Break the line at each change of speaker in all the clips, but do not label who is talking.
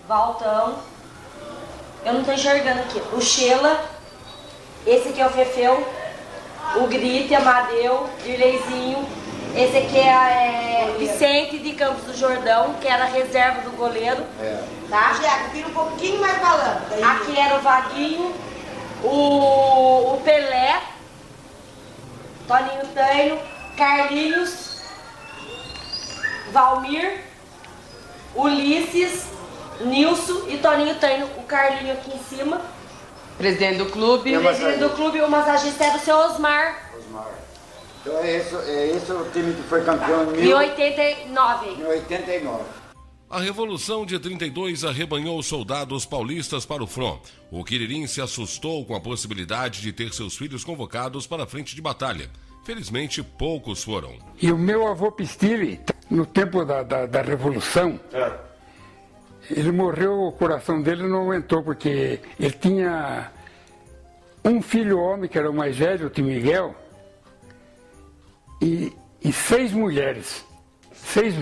Valtão. Eu não tô enxergando aqui. O Sheila. Esse aqui é o Fefeu. O Grite, Amadeu, Dirleizinho. Esse aqui é Vicente de Campos do Jordão, que era a reserva do goleiro. Tá?
Diego, vira um pouquinho mais falando. Daí...
Aqui era o Vaguinho, o Pelé, Toninho Taino, Carlinhos, Valmir, Ulisses, Nilson e Toninho Taino. O Carlinho aqui em cima.
Presidente do clube.
O presidente do clube, o massagista era o seu Osmar.
Então é esse o time que foi campeão
em 89.
Em 89.
A Revolução de 32 arrebanhou soldados paulistas para o front. O Quiririm se assustou com a possibilidade de ter seus filhos convocados para a frente de batalha. Felizmente, poucos foram.
E o meu avô Pistilli, no tempo da Revolução, ele morreu, o coração dele não aguentou, porque ele tinha um filho homem, que era o mais velho, o tio Miguel, e 6 mulheres, seis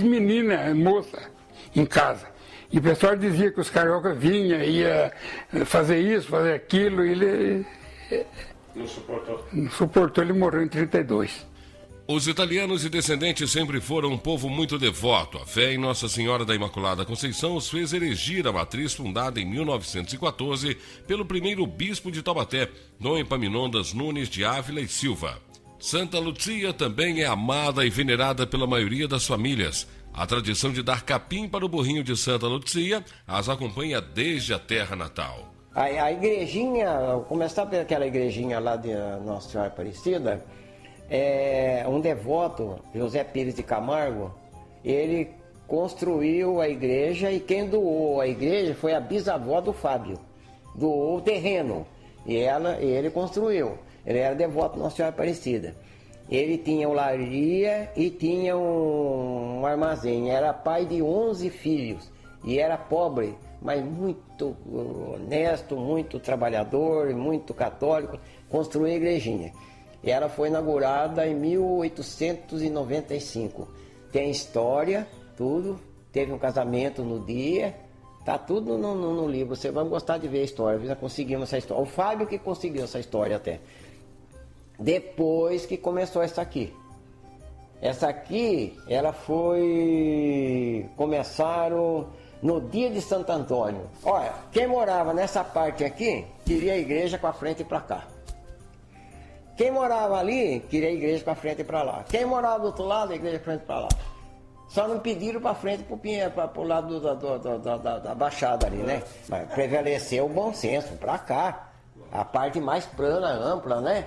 meninas, moças, em casa. E o pessoal dizia que os cariocas vinham, ia fazer isso, fazer aquilo, e ele
não suportou.
Não suportou, ele morreu em 32.
Os italianos e descendentes sempre foram um povo muito devoto. A fé em Nossa Senhora da Imaculada Conceição os fez erigir a matriz fundada em 1914 pelo primeiro bispo de Taubaté, Dom Epaminondas Nunes de Ávila e Silva. Santa Luzia também é amada e venerada pela maioria das famílias. A tradição de dar capim para o burrinho de Santa Luzia as acompanha desde a terra natal.
A igrejinha, começar pelaquela igrejinha lá de Nossa Senhora Aparecida, um devoto, José Pires de Camargo, ele construiu a igreja e quem doou a igreja foi a bisavó do Fábio. Doou o terreno e ele construiu. Ele era devoto de Nossa Senhora Aparecida. Ele tinha olaria e tinha um armazém. Era pai de 11 filhos e era pobre, mas muito honesto, muito trabalhador, muito católico. Construiu a igrejinha. E ela foi inaugurada em 1895. Tem história, tudo. Teve um casamento no dia. Tá tudo no livro. Você vai gostar de ver a história. Já conseguimos essa história. O Fábio que conseguiu essa história até. Depois que começou essa aqui. Essa aqui, ela foi... Começaram no dia de Santo Antônio. Olha, quem morava nessa parte aqui, queria a igreja com a frente para cá. Quem morava ali, queria a igreja com a frente para lá. Quem morava do outro lado, a igreja com a frente para lá. Só não pediram para frente para o lado da baixada ali, né? Mas prevaleceu o bom senso, para cá. A parte mais plana, ampla, né?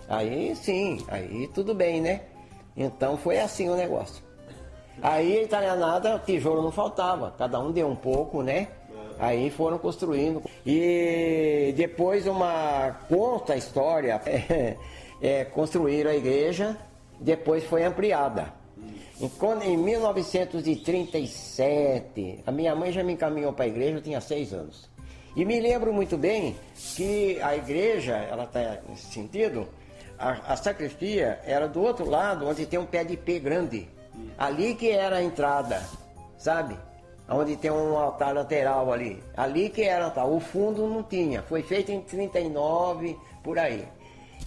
Aí sim, aí tudo bem, né? Então foi assim o negócio. Aí a italianada, tijolo não faltava, cada um deu um pouco, né? Aí foram construindo. E depois conta a história, construíram a igreja, depois foi ampliada. Em 1937, a minha mãe já me encaminhou para a igreja, eu tinha 6 anos. E me lembro muito bem que a igreja, ela está nesse sentido, a sacristia era do outro lado, onde tem um pé de ipê grande. Ali que era a entrada, sabe? Onde tem um altar lateral ali. Ali que era o altar. O fundo não tinha. Foi feito em 39, por aí.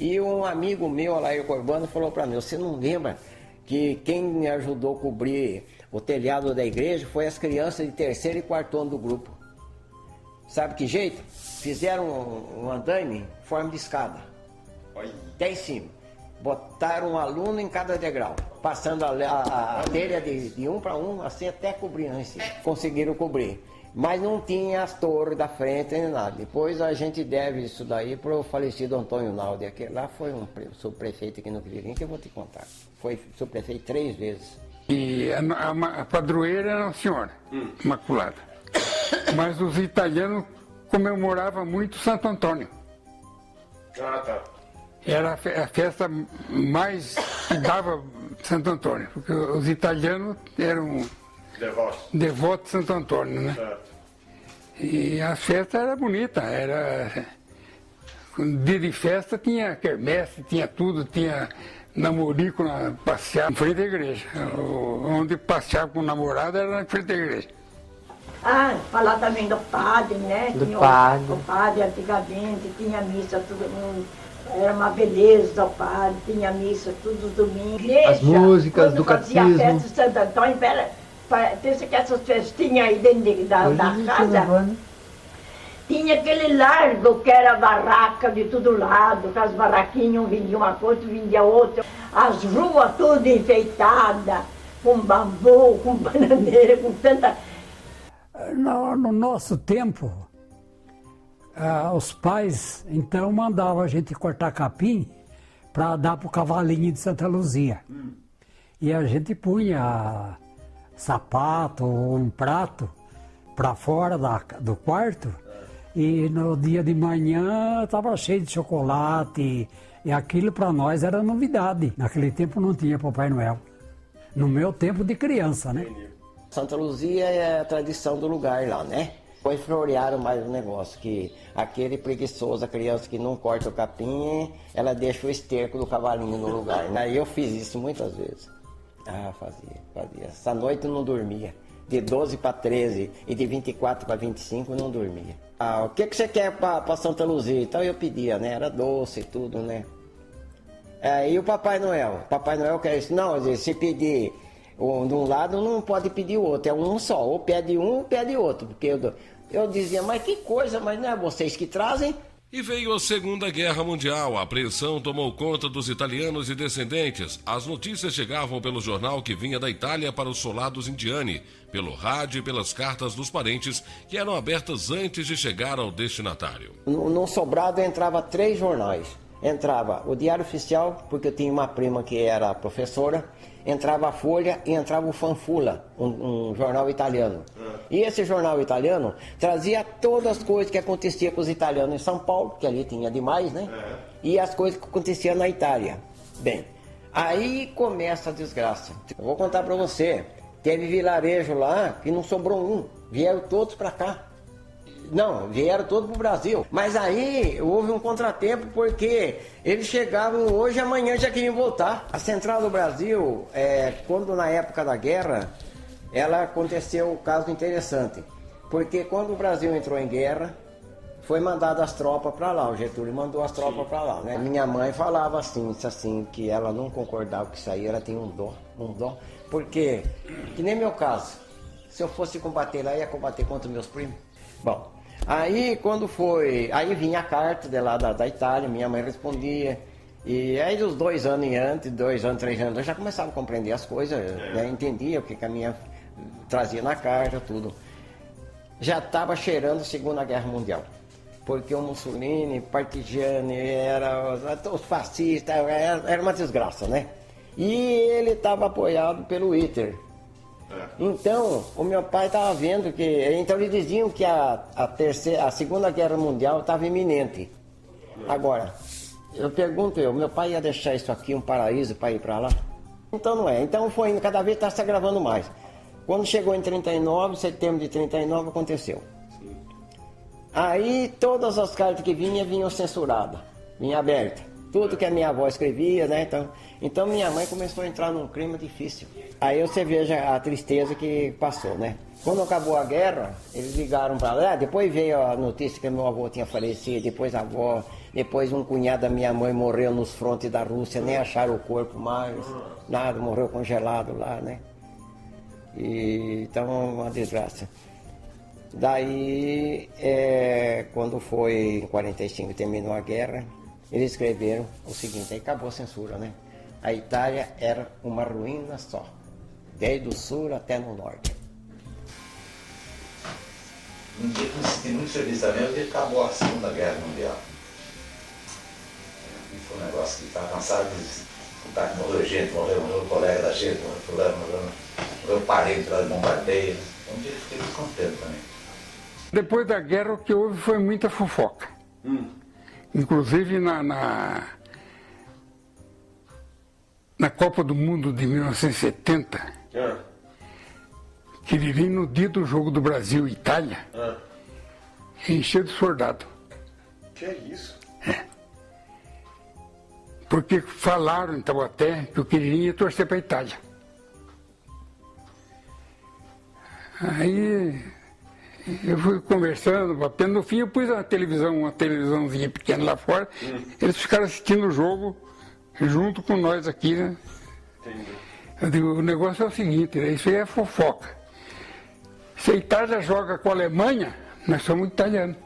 E um amigo meu, Alair Corbano, falou para mim, você não lembra que quem me ajudou a cobrir o telhado da igreja foi as crianças de 3º e 4º ano do grupo. Sabe que jeito? Fizeram um andaime em forma de escada. Até em cima. Botaram um aluno em cada degrau. Passando a telha de um para um, assim até cobrir em cima. Conseguiram cobrir. Mas não tinha as torres da frente nem nada. Depois a gente deve isso daí para o falecido Antônio Naldi. Aquele lá foi um subprefeito aqui no Quiririm, que eu vou te contar. Foi subprefeito 3 vezes.
E a padroeira era a senhora, Imaculada. Mas os italianos comemoravam muito Santo Antônio.
Ah, tá.
Era a festa mais que dava Santo Antônio, porque os italianos eram devotos de Santo Antônio, né?
Certo.
E a festa era bonita, dia de festa tinha quermesse, tinha tudo, tinha namorico passear em frente à igreja. Onde passeava com o namorado era na frente da igreja.
Ah, falar também do padre, né?
Do
tinha
padre.
O padre antigamente tinha missa todo mundo. Era uma beleza o padre, tinha missa todos os domingos. Igreja,
As músicas do
fazia a
catecismo.
festa de Santo Antônio, pensa que essas festinhas aí dentro da casa, tinha aquele largo que era barraca de todo lado, com as barraquinhas, um vendia uma coisa, outro vendia outra. As ruas tudo enfeitadas, com bambu, com bananeira, com tanta...
No nosso tempo, os pais, então, mandavam a gente cortar capim para dar para o cavalinho de Santa Luzia. E a gente punha sapato ou um prato para fora do quarto, e no dia de manhã estava cheio de chocolate, e aquilo para nós era novidade. Naquele tempo não tinha Papai Noel. No meu tempo de criança, né?
Santa Luzia é a tradição do lugar lá, né? Depois florearam mais um negócio, que aquele preguiçoso, a criança que não corta o capim, ela deixa o esterco do cavalinho no lugar. Aí eu fiz isso muitas vezes. Ah, fazia. Essa noite eu não dormia. De 12 para 13 e de 24 para 25 eu não dormia. Ah, o que você quer para Santa Luzia? Então eu pedia, né? Era doce e tudo, né? E o Papai Noel? Papai Noel quer isso? Não, se pedir de um lado não pode pedir o outro, é um só. Ou pede um ou pede outro. Porque eu dizia, mas que coisa, mas não é vocês que trazem?
E veio a Segunda Guerra Mundial. A apreensão tomou conta dos italianos e descendentes. As notícias chegavam pelo jornal que vinha da Itália para os soldados indiani, pelo rádio e pelas cartas dos parentes, que eram abertas antes de chegar ao destinatário.
No sobrado entrava 3 jornais. Entrava o Diário Oficial, porque eu tinha uma prima que era professora, entrava a Folha e entrava o Fanfula, um jornal italiano. E esse jornal italiano trazia todas as coisas que aconteciam com os italianos em São Paulo, que ali tinha demais, né? E as coisas que aconteciam na Itália. Bem, aí começa a desgraça. Eu vou contar para você, teve vilarejo lá que não sobrou um, vieram todos para cá. Não, vieram todos para o Brasil. Mas aí houve um contratempo porque eles chegavam hoje e amanhã já queriam voltar. A Central do Brasil, quando na época da guerra, ela aconteceu um caso interessante. Porque quando o Brasil entrou em guerra, foi mandado as tropas para lá. O Getúlio mandou as tropas para lá, né? Minha mãe falava assim, disse assim, que ela não concordava com isso aí, ela tinha um dó. Porque, que nem meu caso, se eu fosse combater lá, ia combater contra meus primos. Bom, aí quando foi, aí vinha a carta de lá da Itália, minha mãe respondia, e aí dos 2 anos em antes, 2 anos, 3 anos, eu já começava a compreender as coisas, né? Entendia o que a minha trazia na carta, tudo. Já estava cheirando a Segunda Guerra Mundial, porque o Mussolini, Partigiani, os fascistas, era uma desgraça, né? E ele estava apoiado pelo Hitler. Então, o meu pai estava vendo que... Então, eles diziam que a Segunda Guerra Mundial estava iminente. Agora, eu pergunto meu pai ia deixar isso aqui um paraíso para ir para lá? Então, não é. Então, foi indo, cada vez está se agravando mais. Quando chegou em 39, setembro de 39, aconteceu. Aí, todas as cartas que vinham censuradas, vinham abertas. Tudo que a minha avó escrevia, né? Então minha mãe começou a entrar num clima difícil. Aí você veja a tristeza que passou, né? Quando acabou a guerra, eles ligaram para lá. Depois veio a notícia que meu avô tinha falecido, depois a avó, depois um cunhado da minha mãe morreu nos frontes da Rússia, nem acharam o corpo mais, nada, morreu congelado lá, né? Então, uma desgraça. Daí, quando foi em 45, terminou a guerra, eles escreveram o seguinte, aí acabou a censura, né? A Itália era uma ruína só, desde o sul até no norte.
Um dia que eu me senti muito feliz também, é o dia que acabou a Segunda Guerra Mundial. Foi um negócio que estava cansado de contar que morreu gente, morreu colega da gente, morreu parente lá de bombardeio. Um dia eu fiquei muito contente também.
Depois da guerra, o que houve foi muita fofoca. Inclusive na Copa do Mundo de 1970, Quiririm, no dia do jogo do Brasil e Itália, encheu de soldado.
Que é isso?
Porque falaram em Taubaté que o Quiririm ia torcer para a Itália. Aí Eu fui conversando, apenas no fim eu pus uma televisãozinha pequena lá fora, eles ficaram assistindo o jogo junto com nós aqui, né?
Entendi.
Eu digo, o negócio é o seguinte, né? Isso aí é fofoca. Se a Itália joga com a Alemanha, nós somos italianos.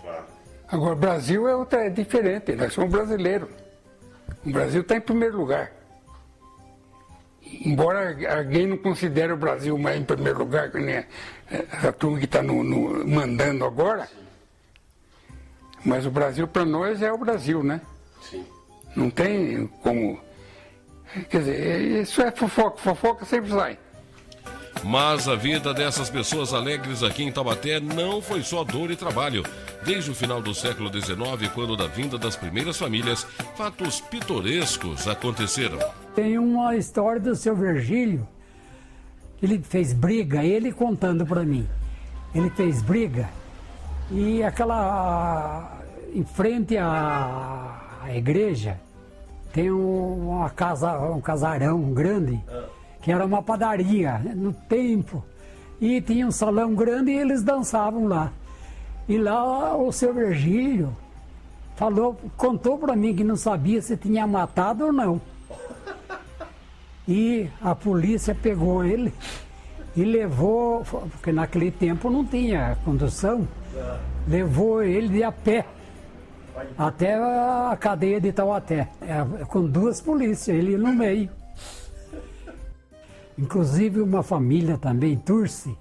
Claro.
Agora, o Brasil é diferente, nós somos brasileiros. O Brasil está em primeiro lugar. Embora alguém não considere o Brasil mais em primeiro lugar, que nem a turma que está mandando agora, mas o Brasil para nós é o Brasil, né?
Sim.
Não tem como... Quer dizer, isso é fofoca, fofoca sempre sai.
Mas a vida dessas pessoas alegres aqui em Taubaté não foi só dor e trabalho. Desde o final do século XIX, quando da vinda das primeiras famílias, fatos pitorescos aconteceram.
Tem uma história do seu Virgílio, ele fez briga, ele contando para mim. Ele fez briga e em frente à igreja, tem um casarão grande, que era uma padaria no tempo. E tinha um salão grande e eles dançavam lá. E lá o seu Virgílio contou para mim que não sabia se tinha matado ou não. E a polícia pegou ele e levou, porque naquele tempo não tinha condução, levou ele de a pé até a cadeia de Taubaté, com 2 polícias, ele no meio. Inclusive uma família também, Turci,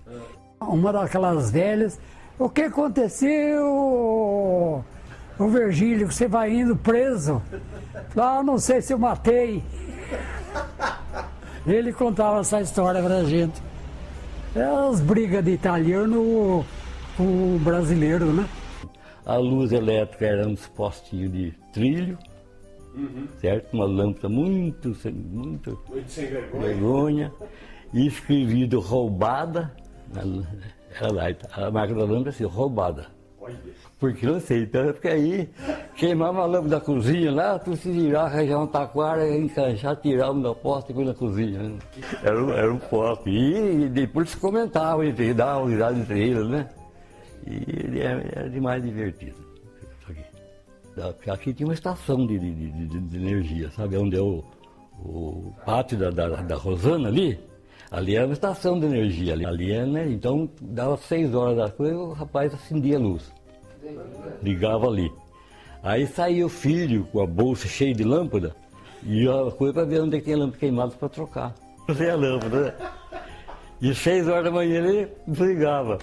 uma daquelas velhas, o que aconteceu, o Virgílio, que você vai indo preso? Não sei se eu matei. Ele contava essa história pra gente. É as brigas de italiano com o brasileiro, né?
A luz elétrica era uns postinhos de trilho, certo? Uma lâmpada muito sem vergonha. E escrevido roubada, era lá, a marca da lâmpada assim, roubada. Porque eu não sei, então, porque aí queimava a lâmpada da cozinha lá, tu se virar, arranjar um taquara, enganchar, tirar um da posta e pôr na cozinha. Né? Era um poste. E depois se comentava, dava uma risada entre eles, né? E era demais divertido. Aqui tinha uma estação de energia, sabe? Onde é o pátio da Rosana ali era uma estação de energia. Ali é, né? Então dava 6 horas da coisa, o rapaz acendia a luz. Ligava ali. Aí saía o filho com a bolsa cheia de lâmpada e a coisa para ver onde é que tinha lâmpada queimada para trocar. Sem a lâmpada, né? E 6 horas da manhã ele ligava.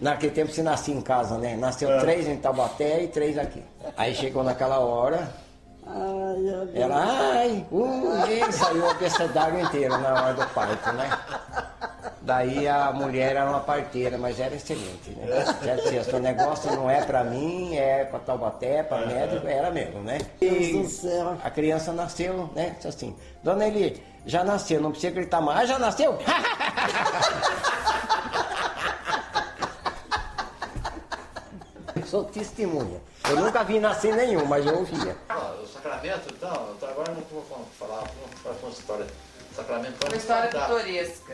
Naquele tempo você nascia em casa, né? Nasceu 3 em Taubaté e 3 aqui. Aí chegou naquela hora, saiu a peça d'água inteira na hora do parto, né? Daí a mulher era uma parteira, mas era excelente, né? Já dizia, seu negócio não é pra mim, é pra Taubaté, pra médico, era mesmo, né? E a criança nasceu, né? Disse assim, dona Eli, já nasceu, não precisa gritar mais, já nasceu? Sou testemunha. Eu nunca vi nascer nenhum, mas eu ouvia.
O Sacramento, então, agora não vou falar uma história. Sacramento foi
uma história pitoresca.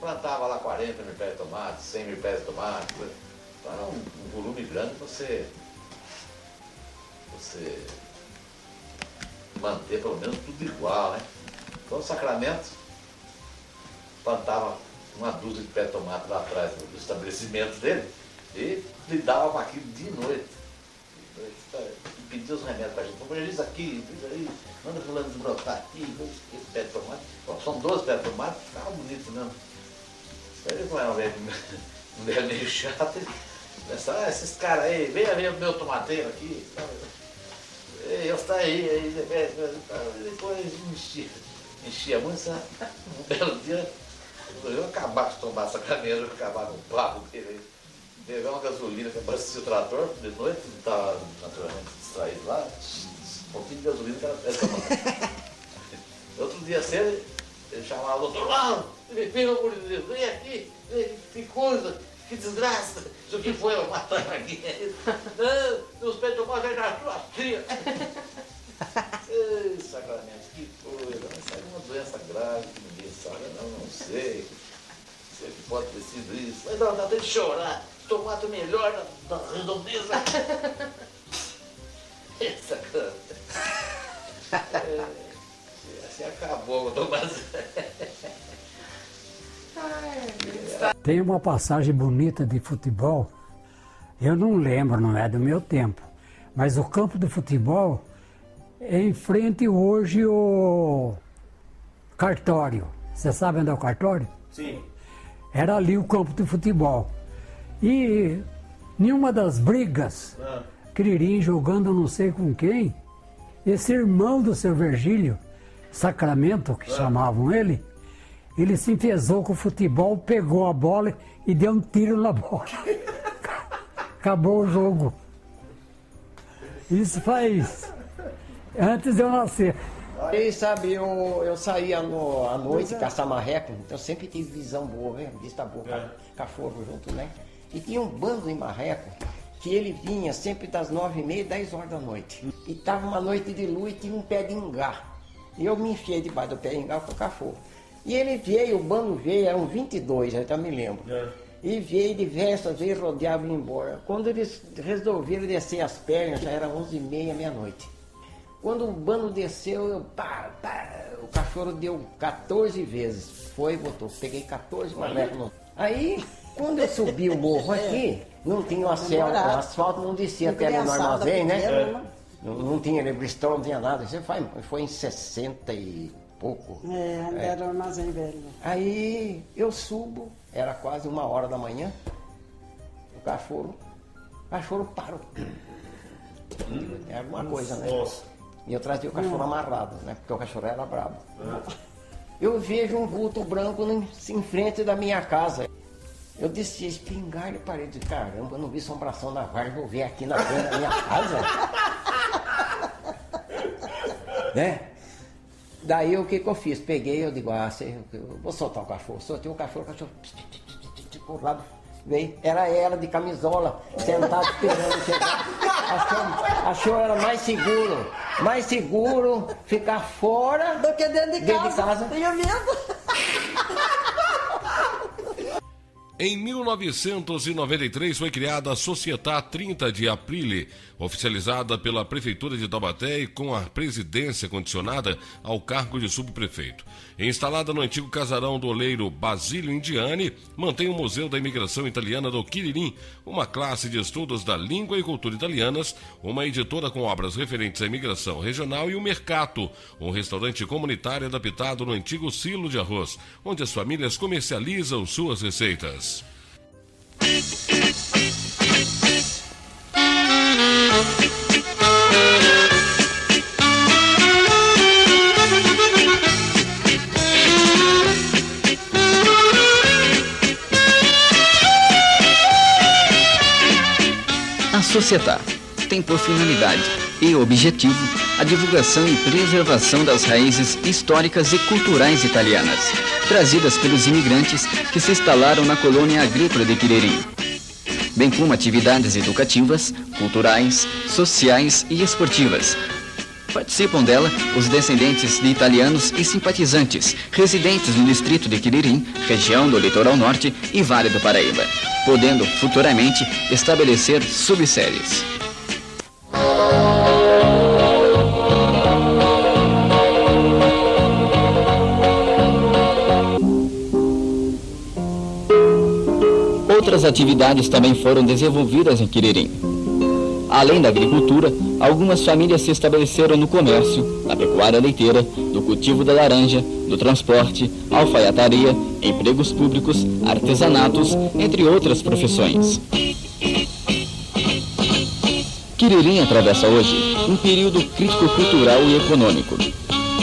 Plantava lá 40 mil pés de tomate, 100 mil pés de tomate. Então era um volume grande para você manter pelo menos tudo igual, né? Então o Sacramento plantava uma dúzia de pés de tomate lá atrás do estabelecimento dele e lidava com aquilo de noite. Pedia os remédios pra gente, põe isso aqui, isso aí, manda fulano desbrotar aqui, esse pé de tomate. Bom, são 12 pés de tomate, ficava bonito mesmo. Ele não é uma mulher meio chata, esses caras aí, venha ver o meu tomateiro aqui. Eu está aí, depois enchia muito, sabe? Um belo dia, eu acabar de tomar Sacramento, eu acabar com o papo dele. Pegar uma gasolina que abastecia o trator de noite, ele estava naturalmente distraído lá, um pouquinho de gasolina que era pesca mano. Outro dia cedo, ele chamava o doutor, pelo amor de Deus, vem aqui, que coisa, que desgraça, isso aqui foi eu matando aqui. Não, os pés de tomate já achou assim. Ei, Sacramento, que coisa, vai sair uma doença grave que ninguém sabe, não sei. Sempre pode ter sido isso. Mas não, dá de chorar. Tomate melhor na redondeza. Essa coisa. Assim acabou o tomate.
Tem uma passagem bonita de futebol, eu não lembro, não é do meu tempo, mas o campo de futebol é em frente hoje o cartório. Você sabe onde é o cartório?
Sim.
Era ali o campo de futebol. E nenhuma das brigas, Quiririm jogando não sei com quem, esse irmão do seu Virgílio, Sacramento, que chamavam ele se enfesou com o futebol, pegou a bola e deu um tiro na bola. Acabou o jogo. Isso faz antes de eu nascer.
E sabe, eu saía à noite caçar marreco, então eu sempre tive visão boa, vista boa, cachorro junto, né? E tinha um bando de marreco que ele vinha sempre das 9h30, 10 horas da noite. E tava uma noite de lua e tinha um pé de ingá. E eu me enfiei debaixo do pé de ingá com o cachorro. E ele veio, o bando veio, eram 22, eu até me lembro. E veio diversas vezes, rodeava e ia embora. Quando eles resolveram descer as pernas, já era 11h30, meia-noite. Quando o bando desceu, o cachorro deu 14 vezes. Foi e voltou. Peguei 14 marrecos. Aí, quando eu subi o morro aqui, não tinha o asfalto não descia até ali no armazém, né? Não tinha lebristão, não tinha nada. Isso foi em 60 e pouco.
Era o armazém velho.
Aí eu subo, era quase 1h da manhã, o cachorro parou. É alguma coisa, né?
Nossa.
E eu trazia o cachorro amarrado, né? Porque o cachorro era brabo. Eu vejo um vulto branco em frente da minha casa. Eu desci a espingarda e parei de caramba, eu não vi assombração na vargem, vou ver aqui na frente da minha casa. Né? Daí o que eu fiz? Peguei, eu digo, eu vou soltar o cachorro. Soltei o cachorro por lado veio. Era ela de camisola, sentada esperando chegar. Achou era mais seguro ficar fora
do que dentro de casa. Tenho medo.
Em 1993 foi criada a Società 30 de Aprile, oficializada pela Prefeitura de Taubaté e com a presidência condicionada ao cargo de subprefeito. Instalada no antigo casarão do oleiro Basílio Indiani, mantém o Museu da Imigração Italiana do Quiririm, uma classe de estudos da língua e cultura italianas, uma editora com obras referentes à imigração regional e o Mercato, um restaurante comunitário adaptado no antigo silo de arroz, onde as famílias comercializam suas receitas.
A Società tem por finalidade e objetivo a divulgação e preservação das raízes históricas e culturais italianas, trazidas pelos imigrantes que se instalaram na colônia agrícola de Quiririm, bem como atividades educativas, culturais, sociais e esportivas. Participam dela os descendentes de italianos e simpatizantes, residentes no distrito de Quiririm, região do Litoral Norte e Vale do Paraíba, podendo futuramente estabelecer subséries. Outras atividades também foram desenvolvidas em Quiririm. Além da agricultura, algumas famílias se estabeleceram no comércio, na pecuária leiteira, no cultivo da laranja, no transporte, alfaiataria, empregos públicos, artesanatos, entre outras profissões. Quiririm atravessa hoje um período crítico-cultural e econômico,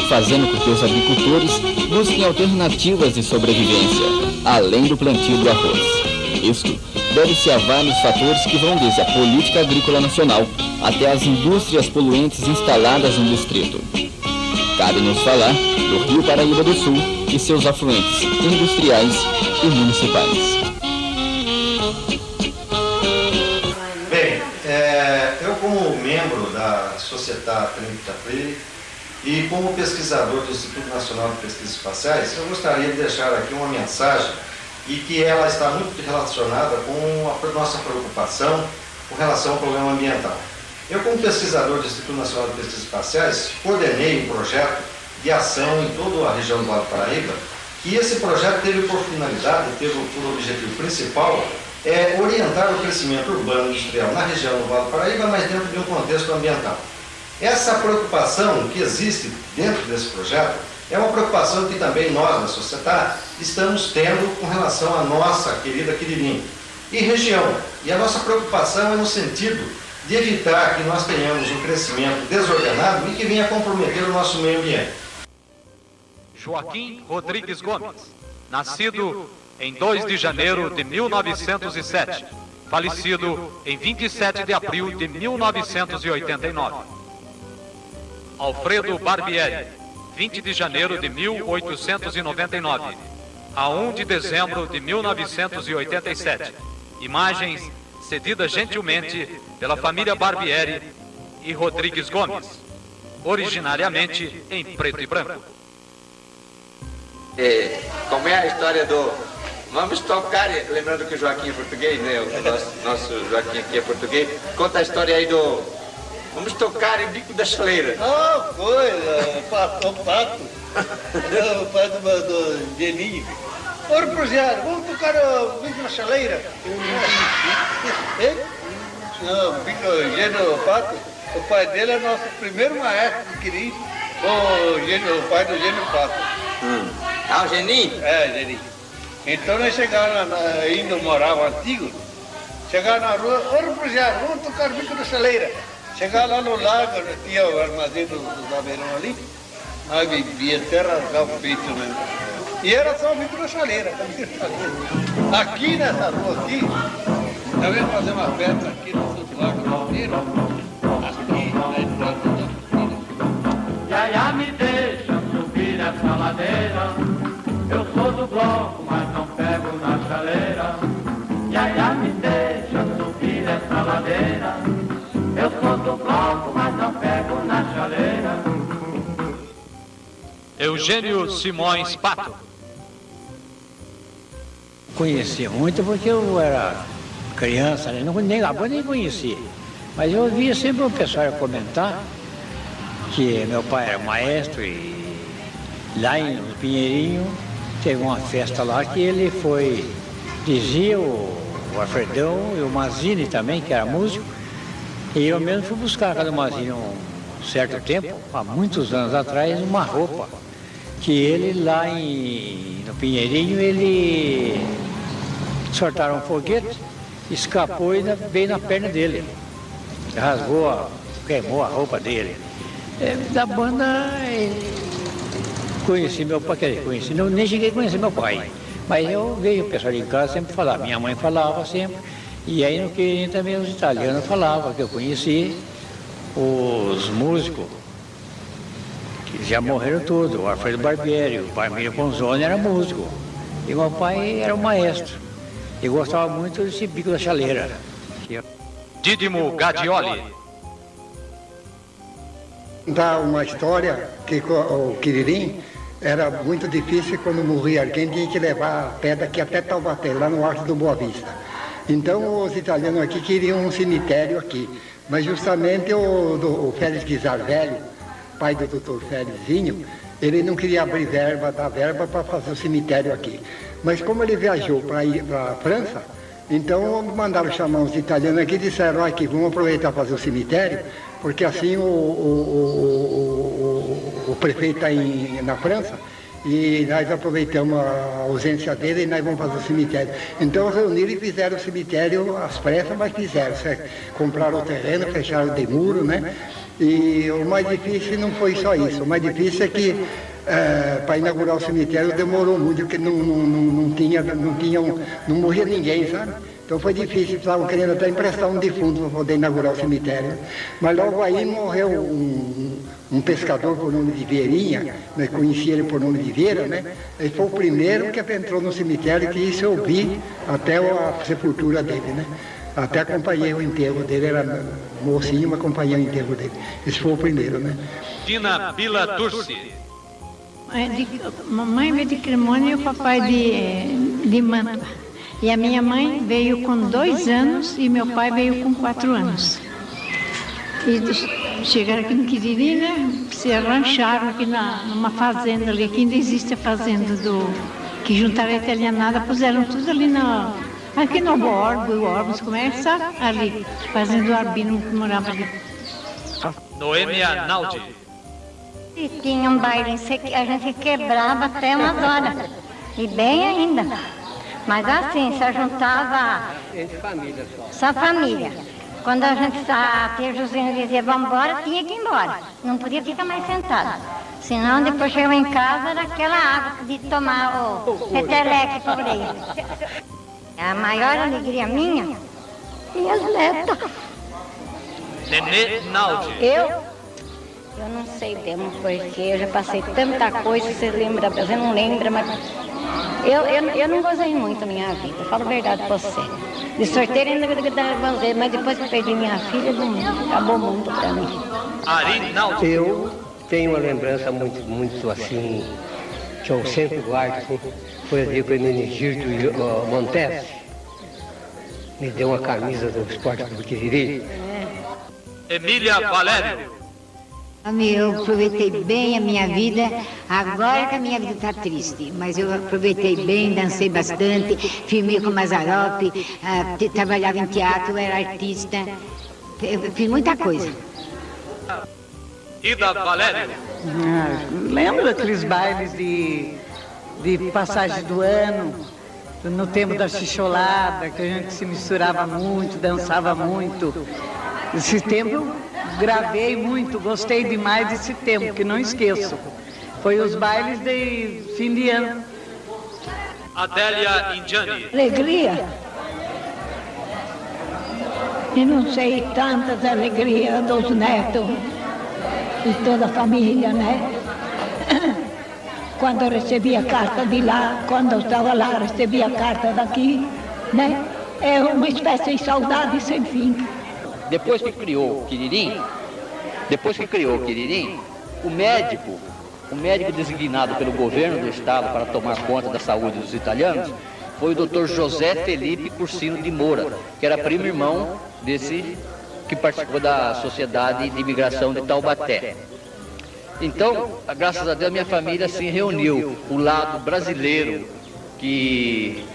fazendo com que os agricultores busquem alternativas de sobrevivência, além do plantio do arroz. Isto deve-se a vários fatores que vão desde a política agrícola nacional até as indústrias poluentes instaladas no distrito. Cabe-nos falar do Rio Paraíba do Sul e seus afluentes industriais e municipais.
Bem, eu como membro da Società 30 de Aprile e como pesquisador do Instituto Nacional de Pesquisas Espaciais, eu gostaria de deixar aqui uma mensagem e que ela está muito relacionada com a nossa preocupação com relação ao problema ambiental. Eu, como pesquisador do Instituto Nacional de Pesquisas Espaciais, coordenei um projeto de ação em toda a região do Vale do Paraíba, que esse projeto teve por finalidade, teve por objetivo principal, orientar o crescimento urbano e industrial na região do Vale do Paraíba, mas dentro de um contexto ambiental. Essa preocupação que existe dentro desse projeto é uma preocupação que também nós, na sociedade, estamos tendo com relação à nossa querida Quiririm e região. E a nossa preocupação é no sentido de evitar que nós tenhamos um crescimento desordenado e que venha comprometer o nosso meio ambiente.
Joaquim Rodrigues Gomes, nascido em 2 de janeiro de 1907, falecido em 27 de abril de 1989. Alfredo Barbieri, 20 de janeiro de 1899 a 1 de dezembro de 1987. Imagens cedidas gentilmente pela família Barbieri e Rodrigues Gomes, originariamente em preto e branco.
Como é a história do... Vamos tocar, lembrando que o Joaquim é português, né? O nosso Joaquim aqui é português. Conta a história aí do... Vamos tocar o Bico da Chaleira.
Ah, coisa, o pato. O pato do Geninho. Ora, Projeto, vamos tocar o Bico da Chaleira. Não, o Bico Gênio Pato, o pai dele é nosso primeiro maestro de Quirim, o pai do Gênio Pato.
Ah, o Geninho?
É, Geninho. Então nós chegamos, ainda morava antigo, chegaram na rua, ora, Projeto, vamos tocar o Bico da Chaleira. Chegar lá no lago, tinha o armazém dos Averão ali, nós bebia até rasgar o peito mesmo. E era só o Bico da Chaleira. Aqui nessa rua aqui, nós vamos fazer uma festa aqui no sul do Lago Valdeiro, aqui na entrada da Campina.
Yaya, me deixa subir essa ladeira, eu sou do bloco, mas não pego na chaleira. Yaya, me deixa subir essa ladeira, eu sou do bloco, mas não pego na chaleira.
Eugênio Simões Pato.
Conheci muito porque eu era criança, né? Nem conhecia. Mas eu ouvia sempre o pessoal comentar que meu pai era maestro e lá no Pinheirinho teve uma festa lá que ele foi, dizia o Alfredão e o Mazini também, que era músico, e eu mesmo fui buscar cada Mazini um certo tempo, há muitos anos atrás, uma roupa que ele lá no Pinheirinho, ele soltaram um foguete, escapou e veio na perna dele, rasgou, queimou a roupa dele. Da banda, conheci meu pai, nem cheguei a conhecer meu pai, mas eu vejo o pessoal em casa sempre falar, minha mãe falava sempre, e aí no que também os italianos falavam, que eu conheci os músicos, que já morreram todos, o Alfredo Barbieri, o Parmílio Ponzoni era músico, e meu pai era um maestro, e gostava muito desse Bico da Chaleira.
Dídimo Gadioli.
Dá uma história que o Quiririm era muito difícil quando morria alguém, tinha que levar a pedra aqui até Taubaté, lá no Alto do Boa Vista. Então os italianos aqui queriam um cemitério aqui, mas justamente o Félix Guizar Velho, pai do doutor Félixinho, ele não queria abrir dar verba para fazer o cemitério aqui. Mas como ele viajou para ir para a França, então mandaram chamar os italianos aqui e disseram que vamos aproveitar para fazer o cemitério, porque assim o prefeito está na França e nós aproveitamos a ausência dele e nós vamos fazer o cemitério. Então reuniram e fizeram o cemitério às pressas, mas fizeram. Compraram o terreno, fecharam de muro, né? E o mais difícil não foi só isso, o mais difícil é que para inaugurar o cemitério demorou muito, porque não morria ninguém, sabe? Então foi difícil, estavam querendo até emprestar um defunto para poder inaugurar o cemitério. Mas logo aí morreu um pescador por nome de Vieirinha, nós conhecia ele por nome de Vieira, né? Ele foi o primeiro que entrou no cemitério, que isso eu vi até a sepultura dele, né? Até acompanhei o enterro dele, era mocinho, mas acompanhei o enterro dele. Esse foi o primeiro, né?
Dina Bila Turci.
Mamãe veio de Cremona e o papai de de Mantua. E a minha mãe veio com 2 anos e meu pai veio com 4 anos. E chegaram aqui no Quiririm, né? Se arrancharam aqui numa fazenda ali, que ainda existe a fazenda que juntaram a italianada, puseram tudo ali aqui no Orbos, começa ali, fazendo o Arbino que morava ali.
Noêmia Naldi.
E tinha um baile, a gente quebrava até umas horas, e bem ainda. Mas assim, se juntava só família. Quando a gente a tia Josina dizia vamos embora, tinha que ir embora. Não podia ficar mais sentado. Senão depois chegava em casa, era aquela água de tomar o peteleque por aí. A maior alegria minha, minhas netas.
Nenê Naldi.
Eu não sei mesmo, porque eu já passei tanta coisa, você lembra, você não lembra, mas eu não gozei muito a minha vida, falo a verdade pra você. De sorteio ainda gozei, mas depois que eu perdi minha filha, acabou muito pra mim.
Ari Naldi.
Eu tenho uma lembrança muito assim, que eu sempre guardo, assim, foi o dia que o Menegildo Montes me deu uma camisa do Esporte do Quiririm.
Emília Valério.
Eu aproveitei bem a minha vida, agora que a minha vida está triste, mas eu aproveitei bem, dancei bastante, filmei com Mazzaropi, trabalhava em teatro, era artista, eu fiz muita coisa.
Ida Valério.
Lembro daqueles bailes de passagem do ano, no tempo da xixolada, que a gente se misturava muito, dançava muito. Esse tempo eu gravei muito, gostei demais desse tempo, que não esqueço. Foi os bailes de fim de ano.
Adélia Indiani.
Alegria. E não sei, tantas alegrias dos netos e toda a família, né? Quando eu recebia carta de lá, quando eu estava lá, recebia carta daqui, né? É uma espécie de saudade sem fim.
Depois que criou o Quiririm, o médico designado pelo governo do estado para tomar conta da saúde dos italianos foi o Dr. José Felipe Cursino de Moura, que era primo irmão desse que participou da Sociedade de Imigração de Taubaté. Então, graças a Deus, minha família se reuniu, o lado brasileiro que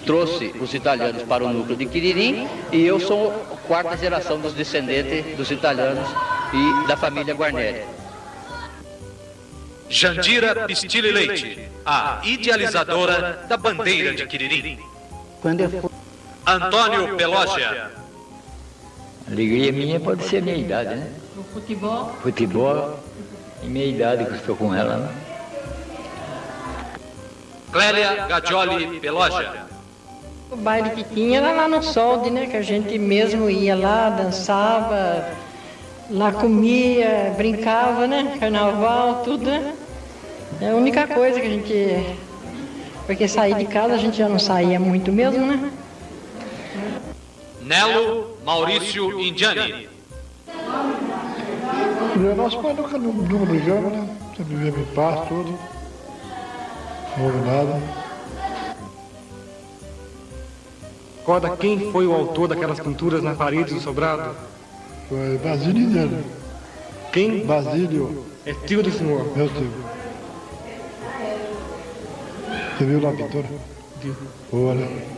trouxe os italianos para o núcleo de Quiririm, e eu sou a 4ª geração dos descendentes dos italianos e da família Guarneri.
Jandira Pistilli Leite, a idealizadora da bandeira de Quiririm.
Quando eu fui...
Antônio Pelógia.
A alegria minha pode ser a minha idade, né?
O futebol?
Futebol e minha idade que eu estou com ela, né?
Clélia Gadioli Pelógia.
O baile que tinha era lá no Solde, né? Que a gente mesmo ia lá, dançava, lá comia, brincava, né? Carnaval, tudo, né? É a única coisa que a gente... Porque sair de casa a gente já não saía muito mesmo, né?
Nelo Maurício Indiani.
Nosso pai nunca brigamos, né? Sempre vivia em paz, tudo. Não houve nada.
Recorda quem foi o autor daquelas pinturas na parede do sobrado?
Foi Basílio Indiano.
Quem?
Basílio.
É tio do senhor?
Meu tio. Você viu lá a pintura?
Vi.
Olha.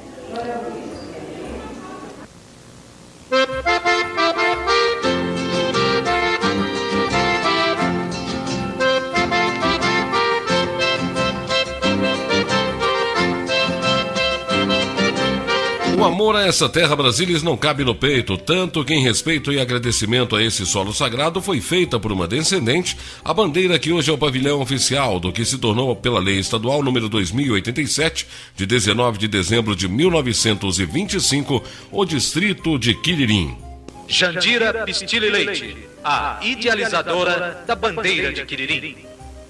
O amor a essa terra Brasília não cabe no peito, tanto que em respeito e agradecimento a esse solo sagrado foi feita por uma descendente a bandeira que hoje é o pavilhão oficial do que se tornou pela Lei Estadual número 2087, de 19 de dezembro de 1925, o distrito de Quiririm.
Jandira Pistilli Leite, a idealizadora da bandeira de Quiririm.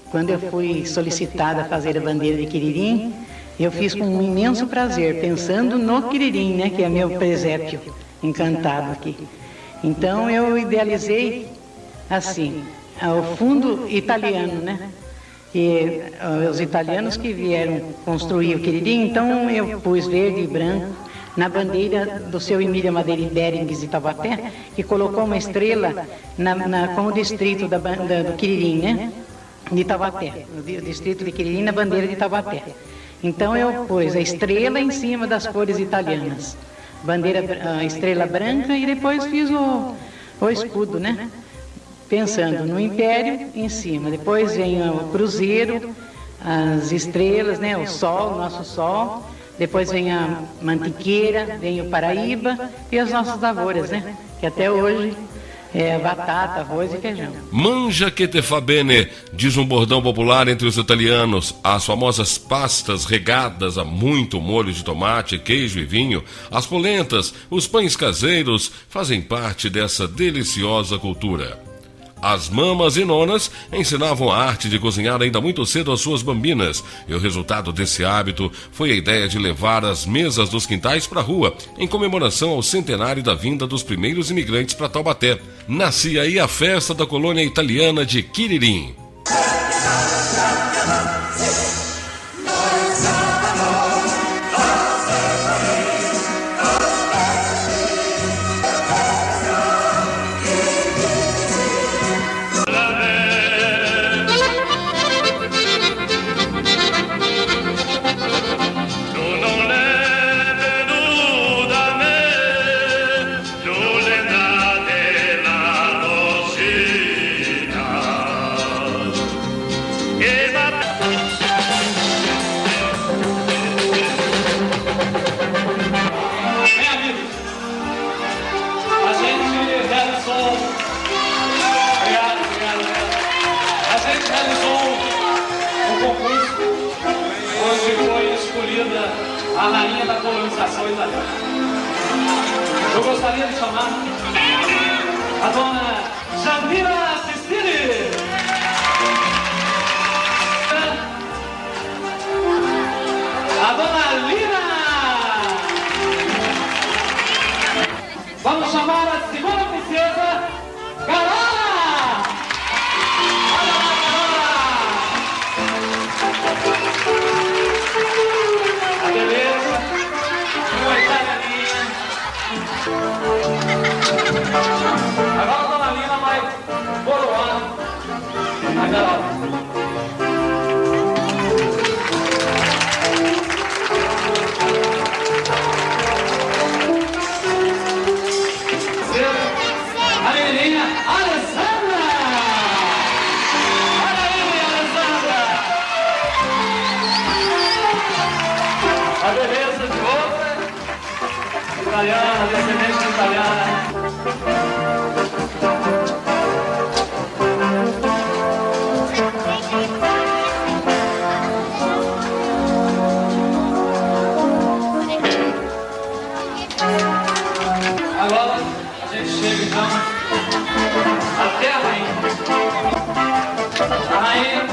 Quando eu fui solicitada a fazer a bandeira de Quiririm, eu fiz com um imenso prazer, pensando no Quiririm, né, que é meu presépio encantado aqui. Então eu idealizei assim, o fundo italiano, né?
E os italianos que vieram construir o Quiririm, então eu pus verde e branco na bandeira do seu Emília Madeira Berings de Taubaté, que colocou uma estrela com o distrito do Quiririm, né? De Taubaté, o distrito de Quiririm na bandeira de Taubaté. Então eu pus a estrela em cima das cores italianas, a estrela branca, e depois fiz o escudo, né? Pensando no Império em cima. Depois vem o cruzeiro, as estrelas, né? O sol, o nosso sol. Depois vem a mantiqueira, vem o Paraíba e as nossas lavouras, né? Que até hoje é batata, arroz e feijão.
Mangia che te fa bene, diz um bordão popular entre os italianos. As famosas pastas regadas a muito molho de tomate, queijo e vinho, as polentas, os pães caseiros fazem parte dessa deliciosa cultura. As mamas e nonas ensinavam a arte de cozinhar ainda muito cedo às suas bambinas, e o resultado desse hábito foi a ideia de levar as mesas dos quintais para a rua, em comemoração ao centenário da vinda dos primeiros imigrantes para Taubaté. Nascia aí a festa da colônia italiana de Quiririm.
A rainha da colonização italiana. Eu gostaria de chamar a dona Jandira Cistini. A dona Lina. Vamos chamar a segunda princesa, Carola. Olha lá, Carola. A beleza, uma italianinha. Agora a dona Lina vai coroar a Carola. A menininha Alessandra! Olha aí, Alessandra! A beleza de outra italiana, descendente de italiana. Agora a gente chega então até a rainha. A rainha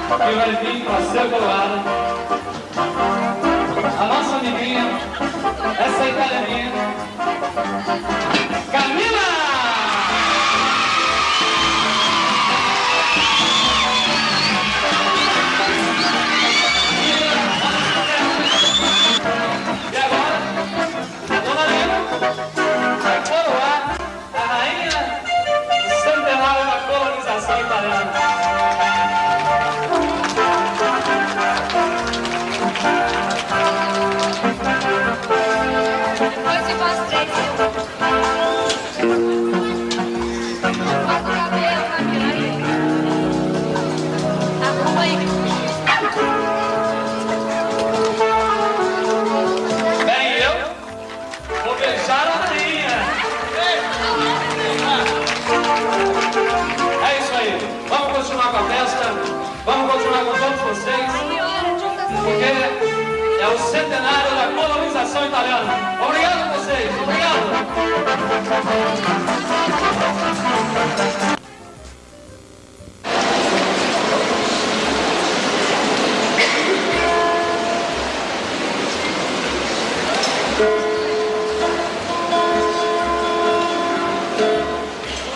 que vai vir para ser coroada. A nossa amiguinha, essa italianinha, Camila! E agora, a dona Lina vai coroar a rainha centenária da colonização italiana.
Hoje mostrei bota o cabelo na piranha. Arruma aí.
Bem, eu vou beijar a rainha. É isso aí. Vamos continuar com a festa. Vamos continuar com todos vocês. Porque é o centenário da colonização italiana. Obrigado a vocês. Obrigado.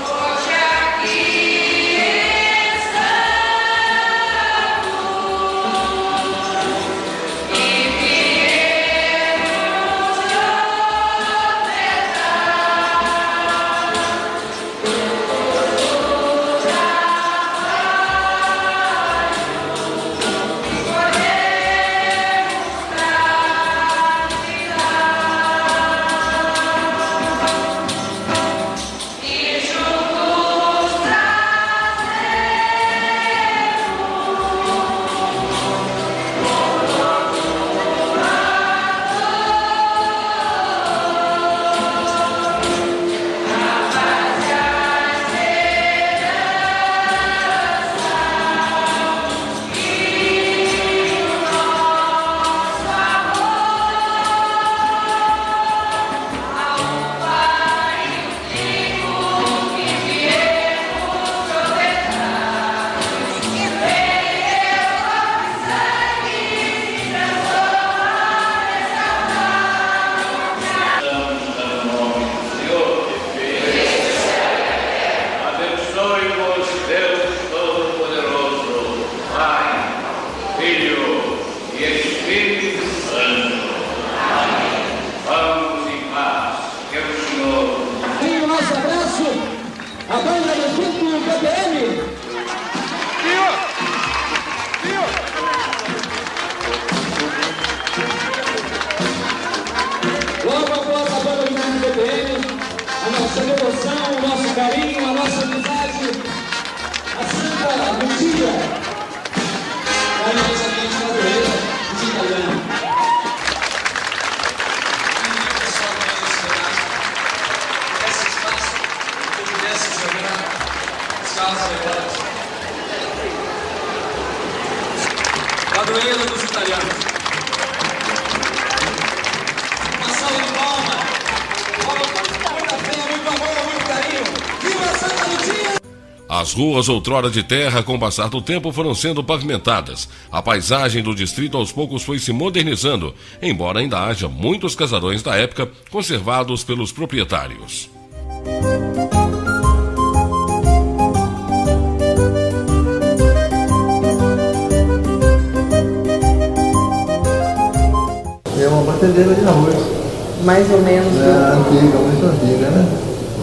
Hoje aqui está
A banda do 5 BPM. Logo após a banda do 5 BPM, a nossa devoção, o nosso carinho, a nossa amizade, a Santa Lucia, carinhosamente padroeira dos italianos. Padroeira dos italianos. Uma salva de palmas. Muita fé, muito amor, muito carinho. Viva Santa Lucia!
As ruas outrora de terra, com o passar do tempo, foram sendo pavimentadas. A paisagem do distrito aos poucos foi se modernizando, embora ainda haja muitos casarões da época conservados pelos proprietários.
É uma batedeira de arroz.
Mais ou menos.
Antiga, muito antiga, né?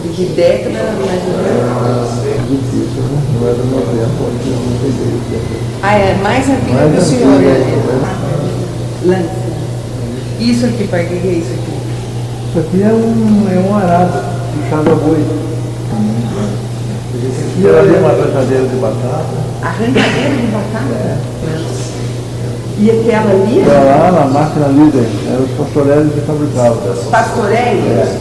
De que década, mais ou menos?
Difícil, né? Não é do meu tempo, onde eu não peguei o tempo.
Ah, é mais antiga que o senhor, né? Isso aqui, pai, o que é isso aqui?
Isso aqui é um arado puxado a boi. Esse aqui era uma arrancadeira de batata.
Arrancadeira de batata? E aquela ali?
Lá na máquina líder, eram os pastoréis que fabricavam.
Pastoréis?
É.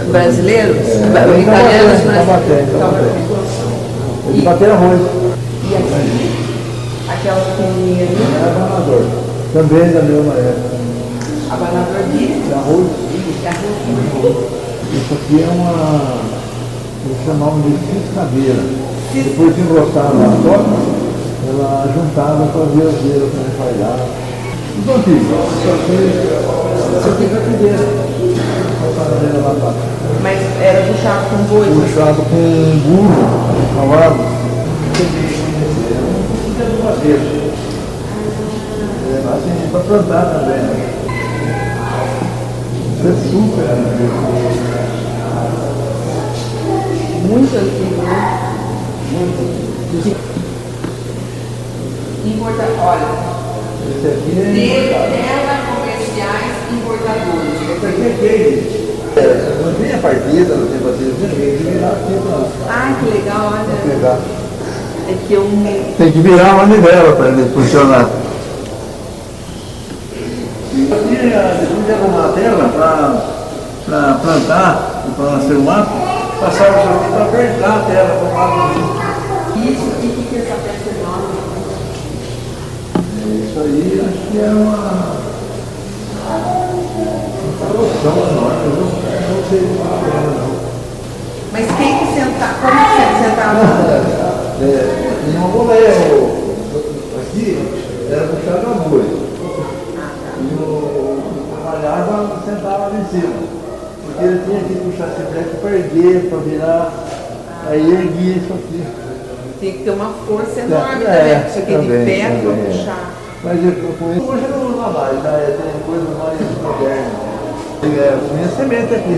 Brasileiros?
Italianos brasileiros? De bater arroz.
E aqui? Aquela pequenininha ali?
É abanador. Também da mesma época.
Abanador de
arroz?
De arroz.
Isso aqui é uma... Eles chamavam de ciscadeira. Depois de engrossar na toca, ela juntava com as vieiras para enfardar. Tudo antigo. Isso aqui é batedeira. Batedeira lá embaixo.
Mas era puxado com boi?
Puxado com burro, cavalo. Tudo é de madeira. Assim, para plantar também. Isso é super antigo.
Muito antigo, né?
Muito.
Olha,
esse aqui é
terra comerciais importadores.
Esse aqui é queijo. Não tinha partida, não tinha partida, tem que virar aqui pra...
Ah, que legal, olha.
Pegar.
É que eu...
Tem que virar uma manivela para ele funcionar. Depois de arrumar a terra para plantar, para nascer o mato, passava isso aqui para apertar a terra, para o mato.
Isso aqui, o que é essa peça enorme?
Isso aí, acho que é uma solução enorme, eu não sei de qual era, não.
Mas quem que sentava? Como que você sentava?
Em uma boleia, aqui era puxado a boi. E o trabalhava sentava ali em cima. Porque ele tinha que puxar esse breque para erguer, para virar, aí erguia isso aqui.
Tem que ter uma força enorme também, isso aqui de pé para puxar.
Mas com isso, hoje não dá mais, tem coisas mais modernas. Tinha semente aqui.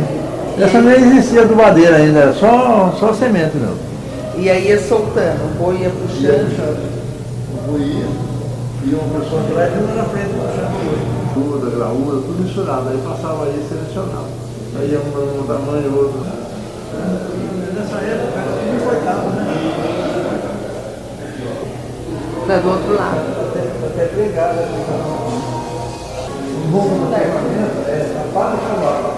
Essa nem existia adubadeira ainda, era só semente não.
E aí ia soltando, o boi ia puxando.
O boi ia, e uma pessoa atrás e uma na frente puxando o boi. Ruda, graúda, tudo misturado, aí passava aí e selecionava. Aí ia um tamanho e outro. Nessa época era tudo importado, né?
Tá do outro lado.
Até pegar, né? Um bom equipamento é a pá de cavalo.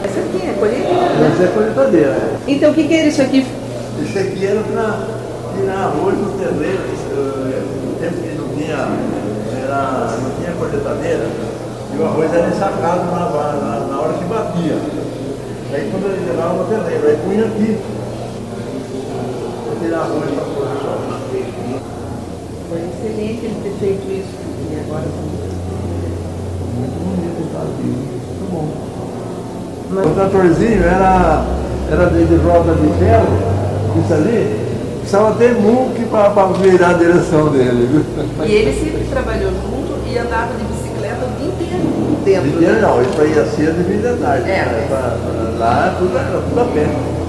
Essa aqui é colheitadeira?
Essa é colheitadeira.
Então o que era isso aqui?
Isso aqui era para tirar arroz no terreiro. No tempo que não tinha colheitadeira, e o arroz era ensacado na hora que batia. Aí quando ele levava no terreiro, aí punha aqui. Tirar arroz para pôr no sol.
Foi excelente ele ter feito isso. E agora
muito bonito, tá aqui. Muito bom. Mas... O tratorzinho era de roda de ferro, isso ali, precisava ter muque para virar a direção dele, viu?
E ele sempre trabalhou junto e andava de bicicleta o dia inteiro. dentro.
De dia não, isso aí ia cedo e vinha à tarde. Lá tudo a pé.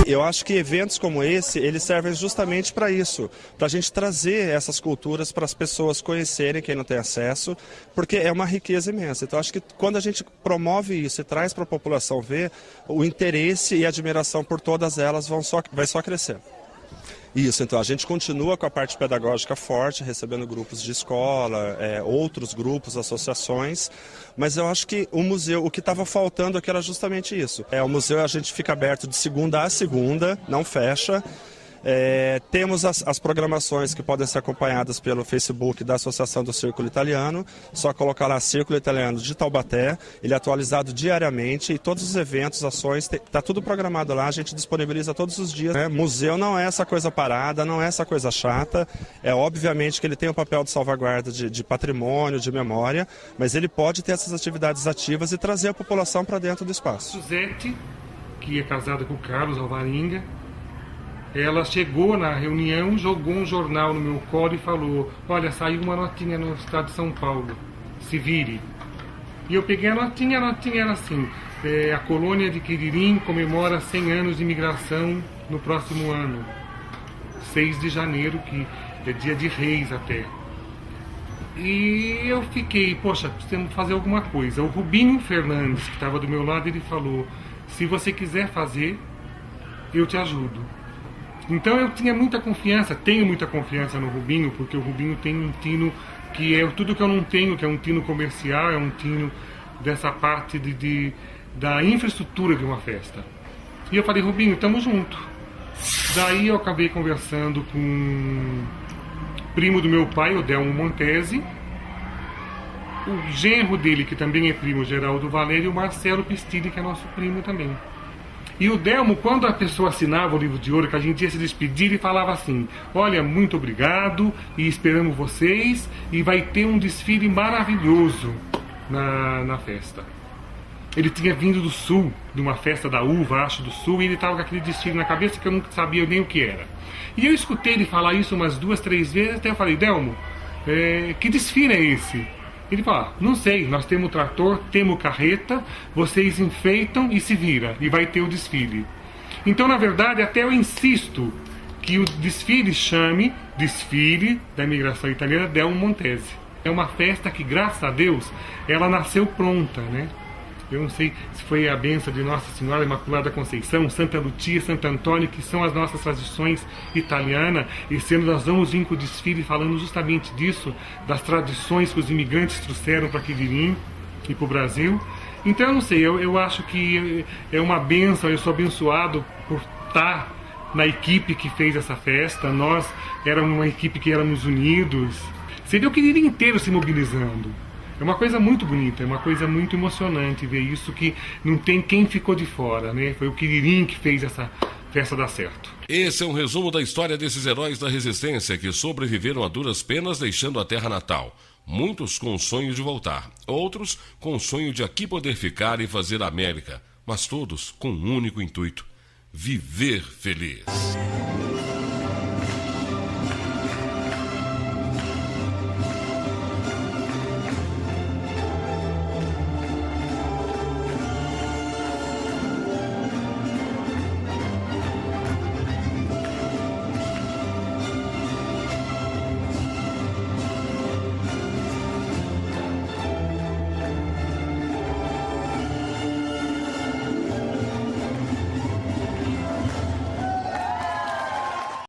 Eu acho que eventos como esse, eles servem justamente para isso, para a gente trazer essas culturas para as pessoas conhecerem, quem não tem acesso, porque é uma riqueza imensa. Então acho que quando a gente promove isso e traz para a população ver, o interesse e a admiração por todas elas vai só crescer. Isso, então a gente continua com a parte pedagógica forte, recebendo grupos de escola, outros grupos, associações, mas eu acho que o museu, o que estava faltando aqui era justamente isso. O museu a gente fica aberto de segunda a segunda, não fecha. Temos as programações que podem ser acompanhadas pelo Facebook da Associação do Círculo Italiano, só colocar lá Círculo Italiano de Taubaté, ele é atualizado diariamente e todos os eventos, ações, está tudo programado lá, a gente disponibiliza todos os dias. Museu não é essa coisa parada, não é essa coisa chata, obviamente que ele tem o papel de salvaguarda de patrimônio, de memória, mas ele pode ter essas atividades ativas e trazer a população para dentro do espaço.
Suzete, que é casada com o Carlos Alvarenga, ela chegou na reunião, jogou um jornal no meu colo e falou: olha, saiu uma notinha no estado de São Paulo, se vire. E eu peguei a notinha era assim: a colônia de Quiririm comemora 100 anos de imigração no próximo ano, 6 de janeiro, que é dia de Reis até. E eu fiquei, poxa, precisamos fazer alguma coisa. O Rubinho Fernandes, que estava do meu lado, ele falou: se você quiser fazer, eu te ajudo. Então eu tinha muita confiança, tenho muita confiança no Rubinho, porque o Rubinho tem um tino que é tudo que eu não tenho, que é um tino comercial, é um tino dessa parte da infraestrutura de uma festa. E eu falei: Rubinho, tamo junto. Daí eu acabei conversando com o primo do meu pai, o Delmo Montesi, o genro dele, que também é primo, Geraldo Valério, e o Marcelo Pistilli, que é nosso primo também. E o Delmo, quando a pessoa assinava o livro de ouro, que a gente ia se despedir, ele falava assim: olha, muito obrigado e esperamos vocês, e vai ter um desfile maravilhoso na festa. Ele tinha vindo do sul, de uma festa da uva, acho, do sul, e ele estava com aquele desfile na cabeça que eu não sabia nem o que era. E eu escutei ele falar isso umas 2, 3 vezes, até eu falei: Delmo, que desfile é esse? Ele fala: não sei, nós temos trator, temos carreta, vocês enfeitam e se vira, e vai ter o desfile. Então, na verdade, até eu insisto que o desfile chame Desfile da Imigração Italiana Delmo Montesi. É uma festa que, graças a Deus, ela nasceu pronta, né? Eu não sei se foi a bênção de Nossa Senhora Imaculada Conceição, Santa Lucia, Santo Antônio, que são as nossas tradições italianas, e sendo nós vamos vir com o desfile falando justamente disso, das tradições que os imigrantes trouxeram para Quiririm e para o Brasil. Então eu não sei, eu acho que é uma bênção, eu sou abençoado por estar na equipe que fez essa festa. Nós éramos uma equipe que éramos unidos, seria o Quiririm inteiro se mobilizando. É uma coisa muito bonita, é uma coisa muito emocionante ver isso, que não tem quem ficou de fora, né? Foi o Quiririm que fez essa festa dar certo.
Esse é um resumo da história desses heróis da resistência que sobreviveram a duras penas deixando a terra natal. Muitos com o sonho de voltar, outros com o sonho de aqui poder ficar e fazer a América, mas todos com um único intuito: viver feliz.